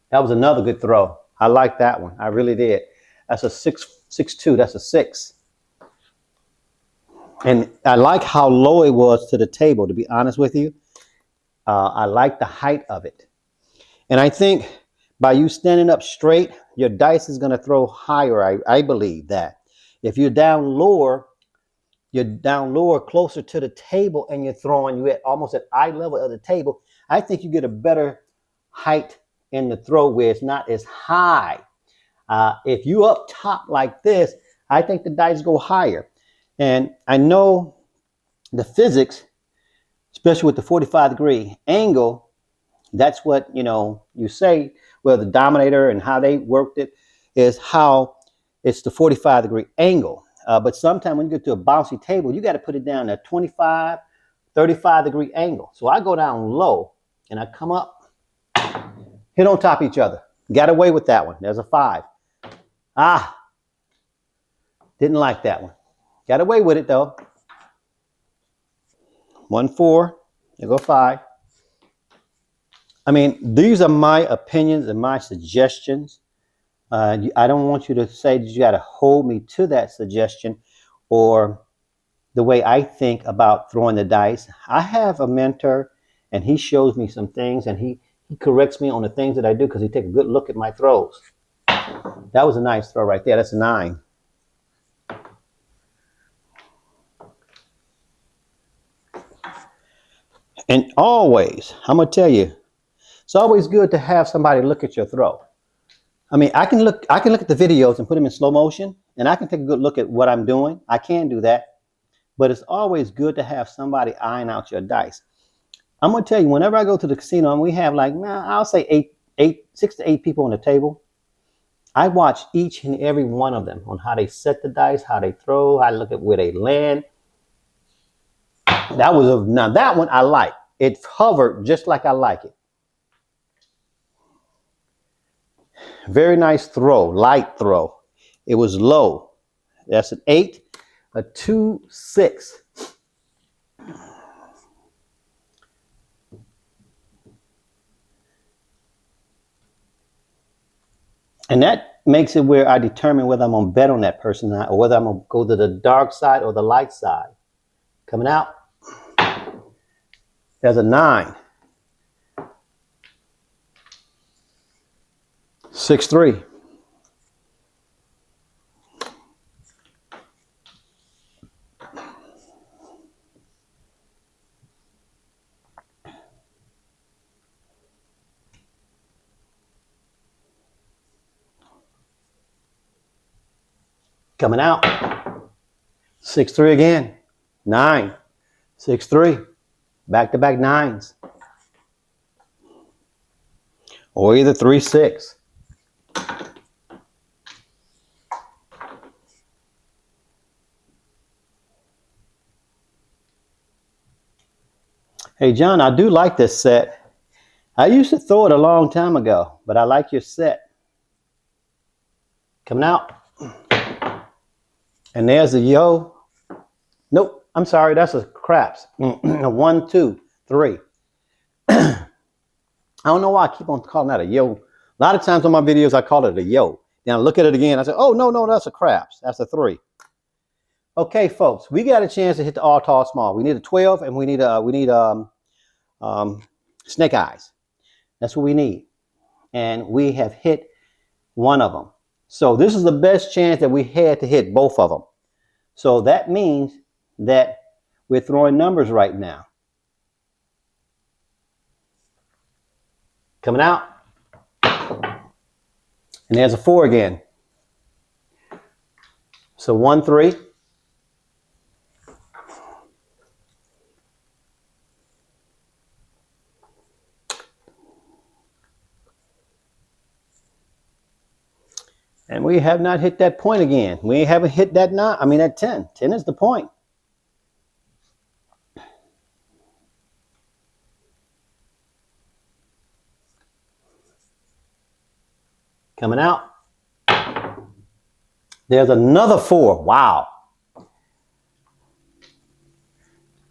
That was another good throw. I like that one. I really did. That's a 6.2. That's a 6. And I like how low it was to the table, to be honest with you. I like the height of it. And I think by you standing up straight, your dice is going to throw higher. I believe that. If you're down lower closer to the table and you're throwing, you at almost at eye level of the table, I think you get a better height in the throw where it's not as high. If you up top like this, I think the dice go higher. And I know the physics, especially with the 45-degree angle, that's what, you say, well, the dominator and how they worked it is how it's the 45-degree angle. But sometimes when you get to a bouncy table, you got to put it down at 25, 35-degree angle. So I go down low and I come up, hit on top of each other. Got away with that one. There's a 5. Didn't like that one. Got away with it though. 1, 4. There go 5. I mean, these are my opinions and my suggestions. I don't want you to say that you got to hold me to that suggestion or the way I think about throwing the dice. I have a mentor and he shows me some things and he corrects me on the things that I do because he takes a good look at my throws. That was a nice throw right there. That's a 9. And always, I'm going to tell you, it's always good to have somebody look at your throw. I mean, I can look at the videos and put them in slow motion, and I can take a good look at what I'm doing. I can do that, but it's always good to have somebody eyeing out your dice. I'm gonna tell you, whenever I go to the casino and we have like, I'll say 6 to 8 people on the table, I watch each and every one of them on how they set the dice, how they throw, I look at where they land. Now that one I like. It hovered just like I like it. Very nice throw, light throw. It was low. That's an 8, a 2, 6. And that makes it where I determine whether I'm going to bet on that person or not, or whether I'm going to go to the dark side or the light side. Coming out, there's a 9. 6, 3. Coming out, 6, 3 again. 9, 6, 3. Back-to-back 9s. Or either 3, 6. Hey, John, I do like this set. I used to throw it a long time ago, but I like your set. Coming out. And there's a yo. Nope, I'm sorry, that's a craps. 1, 2, 3. I don't know why I keep on calling that a yo. A lot of times on my videos, I call it a yo. Then I look at it again, I say, oh, no, that's a craps. That's a 3. Okay, folks, we got a chance to hit the all tall small. We need a 12 and we need snake eyes. That's what we need. And we have hit one of them. So this is the best chance that we had to hit both of them. So that means that we're throwing numbers right now. Coming out. And there's a 4 again. So 1, 3. And we have not hit that point again. We haven't hit that 9. I mean that 10. 10 is the point. Coming out. There's another 4. Wow.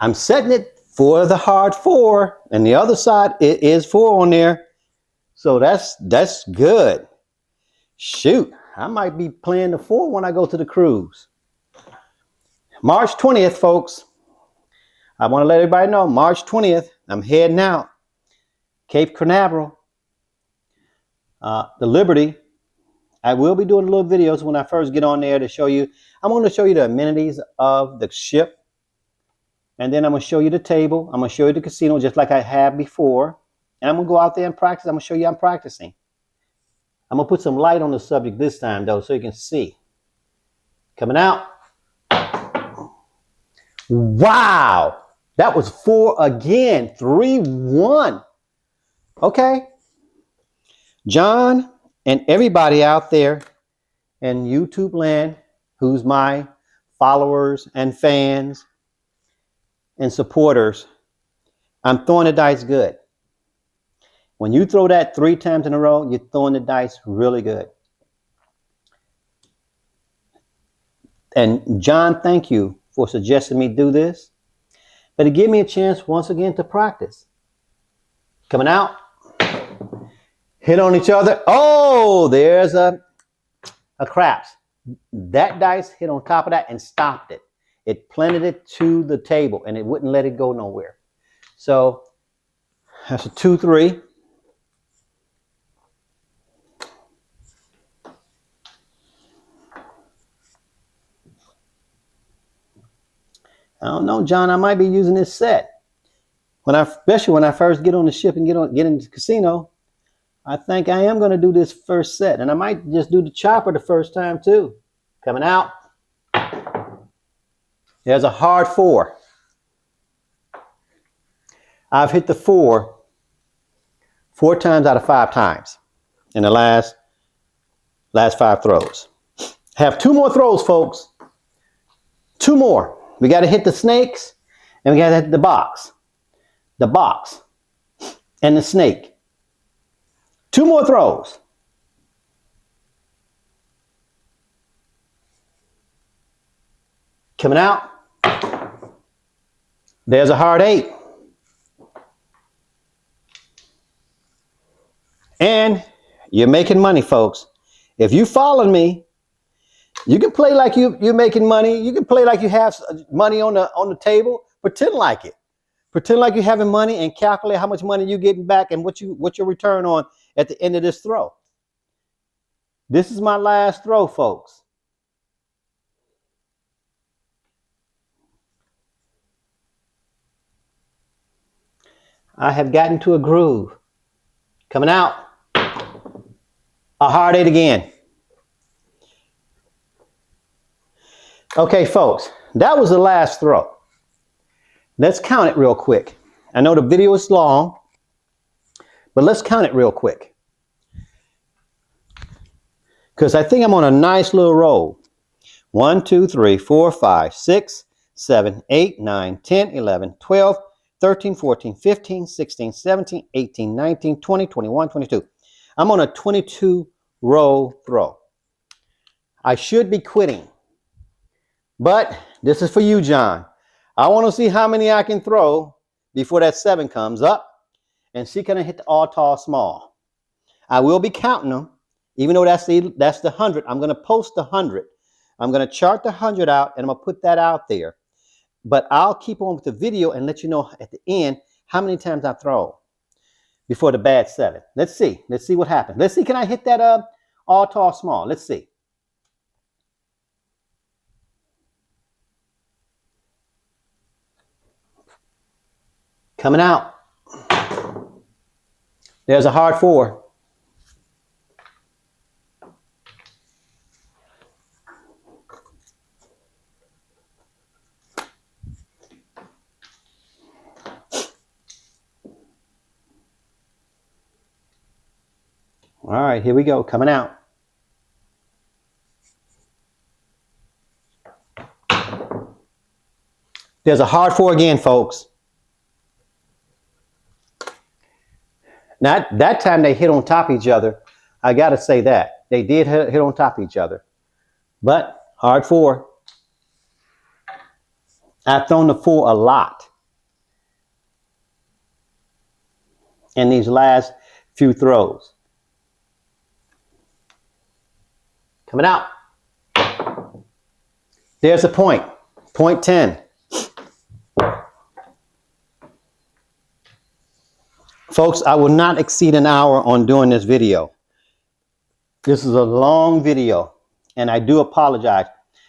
I'm setting it for the hard 4. And the other side, it is 4 on there. So that's good. Shoot. I might be playing the 4 when I go to the cruise. March 20th, folks. I want to let everybody know, March 20th, I'm heading out. Cape Canaveral. The Liberty. I will be doing little videos when I first get on there to show you. I'm going to show you the amenities of the ship. And then I'm going to show you the table. I'm going to show you the casino just like I have before. And I'm going to go out there and practice. I'm going to show you I'm practicing. I'm going to put some light on the subject this time, though, so you can see. Coming out. Wow. That was 4 again. 3, 1. Okay. John and everybody out there in YouTube land who's my followers and fans and supporters, I'm throwing the dice good. When you throw that 3 times in a row, you're throwing the dice really good. And John, thank you for suggesting me do this. But it gave me a chance once again to practice. Coming out. Hit on each other. Oh, there's a craps. That dice hit on top of that and stopped it. It planted it to the table and it wouldn't let it go nowhere. So that's a 2, 3. I don't know, John. I might be using this set especially when I first get on the ship and get into the casino. I think I am going to do this first set, and I might just do the chopper the first time too. Coming out. There's a hard 4. I've hit the 4 times out of 5 times in the last 5 throws. Have 2 more throws, folks. 2 more. We got to hit the snakes and we got to hit the box. The box and the snake. 2 more throws. Coming out. There's a hard 8. And you're making money, folks. If you follow me, you can play like you're making money. You can play like you have money on the table. Pretend like it. Pretend like you're having money and calculate how much money you're getting back and what your return on at the end of this throw. This is my last throw, folks. I have gotten to a groove. Coming out. A hard 8 again. Okay, folks, that was the last throw. Let's count it real quick. I know the video is long, but let's count it real quick. Because I think I'm on a nice little roll. 1, 2, 3, 4, 5, 6, 7, 8, 9, 10, 11, 12, 13, 14, 15, 16, 17, 18, 19, 20, 21, 22. I'm on a 22 row throw. I should be quitting. But this is for you, John. I want to see how many I can throw before that 7 comes up. And see, can I hit the all tall small? I will be counting them. Even though that's the 100, I'm going to post the 100. I'm going to chart the 100 out, and I'm going to put that out there. But I'll keep on with the video and let you know at the end how many times I throw before the bad 7. Let's see. Let's see what happens. Let's see, can I hit that all tall small? Let's see. Coming out. There's a hard 4. All right, here we go. Coming out. There's a hard 4 again, folks. Now, that time they hit on top of each other. I got to say that. They did hit on top of each other. But hard 4. I've thrown the 4 a lot in these last few throws. Coming out. There's a point. Point 10. Folks, I will not exceed an hour on doing this video. This is a long video, and I do apologize.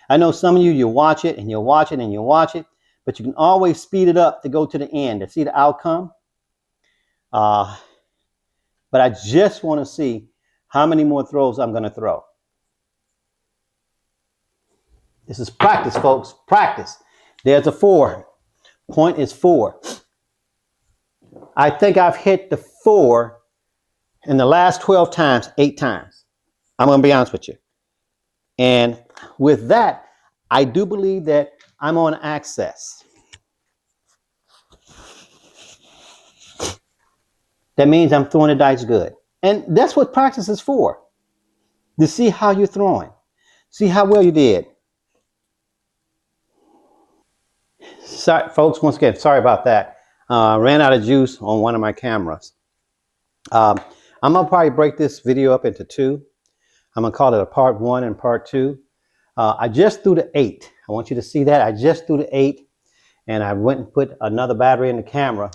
I know some of you watch it, and you'll watch it, and you'll watch it, but you can always speed it up to go to the end to see the outcome. But I just want to see how many more throws I'm going to throw. This is practice, folks. Practice. There's a 4. Point is 4. I think I've hit the 4 in the last 12 times, 8 times. I'm going to be honest with you. And with that, I do believe that I'm on access. That means I'm throwing the dice good. And that's what practice is for. To see how you're throwing. See how well you did. Sorry, folks, once again, sorry about that. Ran out of juice on one of my cameras. I'm going to probably break this video up into 2. I'm going to call it a part 1 and part 2. I just threw the 8. I want you to see that. I just threw the 8, and I went and put another battery in the camera.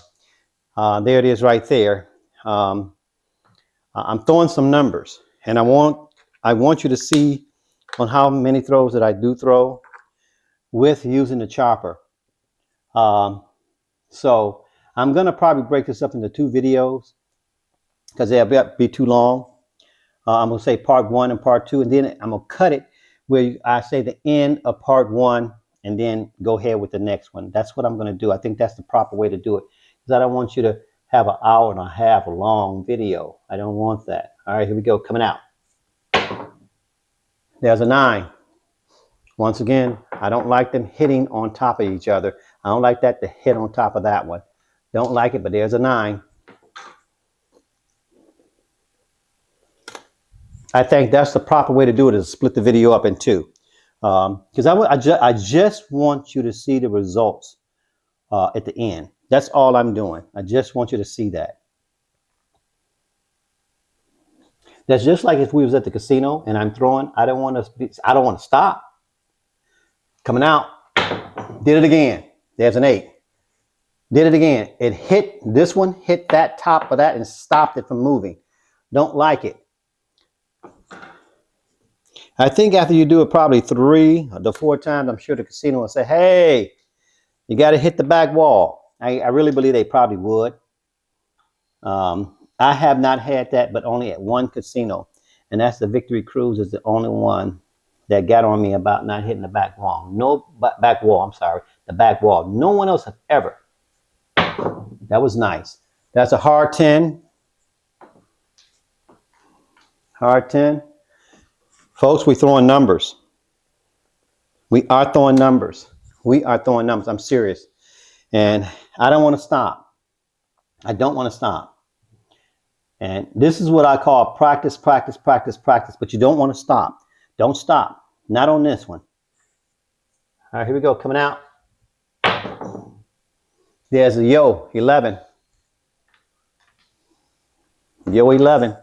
There it is right there. I'm throwing some numbers, and I want you to see on how many throws that I do throw with using the chopper. So I'm going to probably break this up into 2 videos because they'll be too long. I'm going to say part 1 and part 2, and then I'm going to cut it where I say the end of part 1 and then go ahead with the next one. That's what I'm going to do. I think that's the proper way to do it. because I don't want you to have an hour and a half long video. I don't want that. All right, here we go, coming out. There's a 9. Once again, I don't like them hitting on top of each other. I don't like that to hit on top of that one. Don't like it, but there's a 9. I think that's the proper way to do it, is split the video up in 2. Because I just want you to see the results at the end. That's all I'm doing. I just want you to see that. That's just like if we was at the casino and I'm throwing. I don't want to stop. Coming out. Did it again. There's an 8. Did it again. It hit, this one hit that top of that and stopped it from moving. Don't like it. I think after you do it probably 3 to 4 times, I'm sure the casino will say, hey, you got to hit the back wall. I really believe they probably would. I have not had that, but only at one casino. And that's the Victory Cruise, is the only one that got on me about not hitting the back wall. The back wall. No one else has ever. That was nice. That's a hard 10. Hard 10. Folks, we're throwing numbers. We are throwing numbers. We are throwing numbers. I'm serious. And I don't want to stop. I don't want to stop. And this is what I call practice, practice, practice, practice. But you don't want to stop. Don't stop. Not on this one. All right, here we go. Coming out. There's a yo, 11. Yo, 11.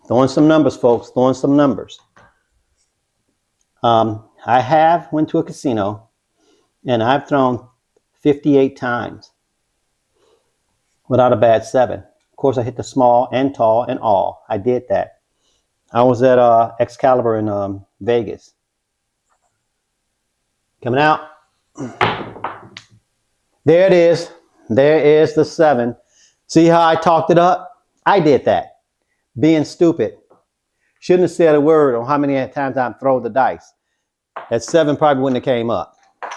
Throwing some numbers, folks. Throwing some numbers. I went to a casino and I've thrown 58 times without a bad 7. Of course, I hit the small and tall and all. I did that. I was at Excalibur in Vegas. Coming out. There it is. There is the 7. See how I talked it up? I did that. Being stupid. Shouldn't have said a word on how many times I've thrown the dice. That 7 probably wouldn't have came up.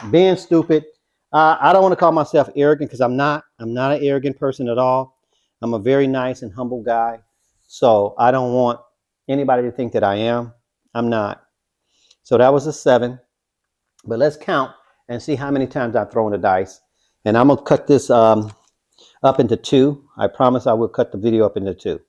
Being stupid. I don't want to call myself arrogant, because I'm not. I'm not an arrogant person at all. I'm a very nice and humble guy. So I don't want anybody to think that I am. I'm not. So that was a 7. But let's count and see how many times I've thrown the dice. And I'm going to cut this up into 2. I promise I will cut the video up into 2.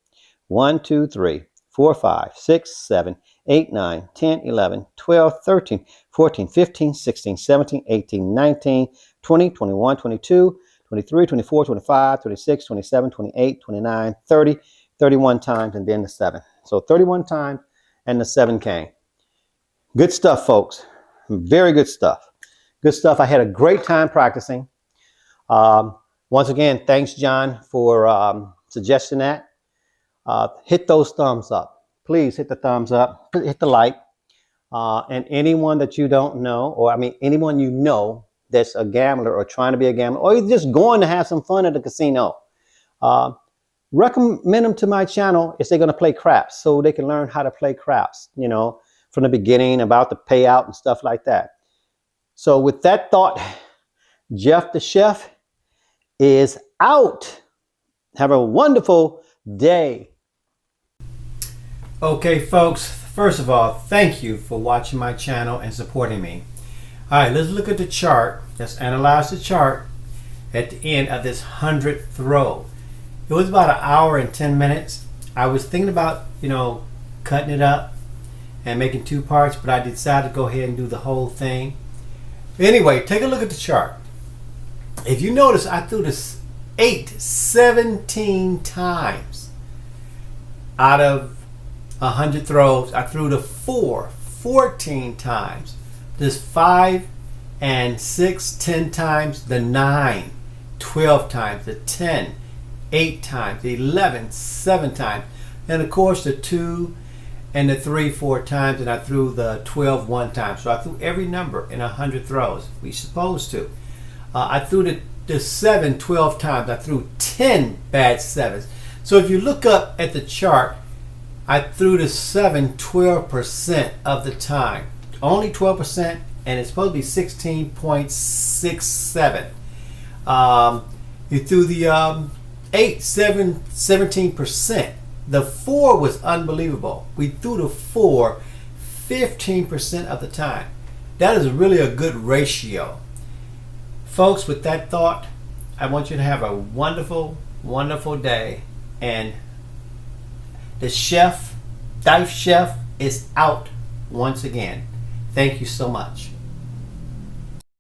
1, 2, 3, 4, 5, 6, 7, 8, 9, 10, 11, 12, 13, 14, 15, 16, 17, 18, 19, 20, 21, 22, 23, 24, 25, 26, 27, 28, 29, 30, 31 times, and then the 7. So 31 times and the 7 came. Good stuff, folks. Very good stuff. Good stuff. I had a great time practicing. Once again, thanks, John, for suggesting that. Hit those thumbs up. Please hit the thumbs up. Hit the like. And anyone that you don't know, or anyone you know that's a gambler or trying to be a gambler, or you're just going to have some fun at the casino, recommend them to my channel if they're going to play craps, so they can learn how to play craps, from the beginning, about the payout and stuff like that. So with that thought, Jeff the Chef is out. Have a wonderful day. Okay, folks, first of all, thank you for watching my channel and supporting me. All right, let's look at the chart. Let's analyze the chart at the end of this 100th throw. It was about 1 hour and 10 minutes. I was thinking about, cutting it up and making 2 parts, but I decided to go ahead and do the whole thing. Anyway, take a look at the chart. If you notice, I threw this 8 17 times out of 100 throws. I threw the 4 14 times. This 5 and 6 10 times. The 9 12 times. The 10 8 times. The 11 7 times. And of course the 2 and the 3 4 times. And I threw the 12 1 time. So I threw every number in 100 throws. We supposed to. I threw the 7 12 times. I threw 10 bad 7s. So if you look up at the chart, I threw the 7 12% of the time. Only 12% and it's supposed to be 16.67. You threw the 17%. The 4 was unbelievable. We threw the 4 15% of the time. That is really a good ratio. Folks, with that thought, I want you to have a wonderful, wonderful day. And the chef, Dive Chef, is out once again. Thank you so much.